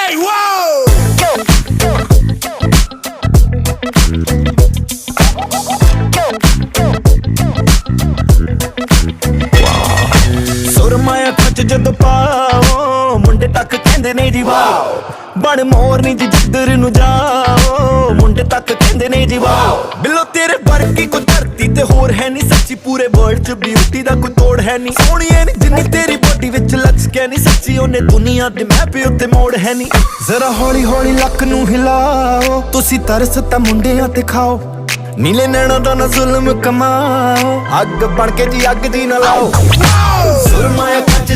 Hey, whoa! ਸੁਰਮਾਇਆ ਖੱਚ ਜਦੋਂ ਪਾਓ ਮੁੰਡੇ ਤੱਕ ਕਹਿੰਦੇ ਨੇ ਜੀ ਵਾਓ ਬਣ ਮੋਰਨੀ ਜੀ ਜਿੱਧਰ ਨੂੰ ਜਾਓ ਮੁੰਡੇ ਤੱਕ ਕਹਿੰਦੇ ਨੇ ਜੀ ਵਾਓ ਬਿੱਲੋ ਤੇਰੇ ਵਰਗੀ ਕੋਈ ਧਰਤੀ ਤੇ ਹੋਰ ਹੈ ਨਹੀਂ ਸੱਚੀ ਪੂਰੇ ਵਰਲਡ 'ਚ ਬਿਊਟੀ ਦਾ ਕੋਈ ਤੋੜ ਹੈ ਨਹੀਂ ਸੋਹਣੀਏ ਨੀ ਜਿੰਨੀ ਤੇਰੀ ਬੋਡੀ ਵਿੱਚ ਲਚਕਿਆ ਨਹੀਂ ਸੱਚੀ ਉਹਨੇ ਦੁਨੀਆ ਦੇ ਮੈਪ ਉੱਤੇ ਮੋੜ ਹੈ ਨਹੀਂ ਜ਼ਰਾ ਹੌਲੀ ਹੌਲੀ ਲੱਕ ਨੂੰ ਹਿਲਾਓ ਤੁਸੀਂ ਤਰਸ ਤਾਂ ਮੁੰਡਿਆਂ ਤੇ ਖਾਓ ਨੀਲੇ ਨੈਣਾਂ ਦਾ ਨਾ ਜ਼ੁਲਮ ਕਮਾਓ ਅੱਗ ਬਣ ਕੇ ਜੀ ਅੱਗ ਦੀ ਨਾ ਲਾਓ ਸੁਰਮਾਇਆ ਕੱਚ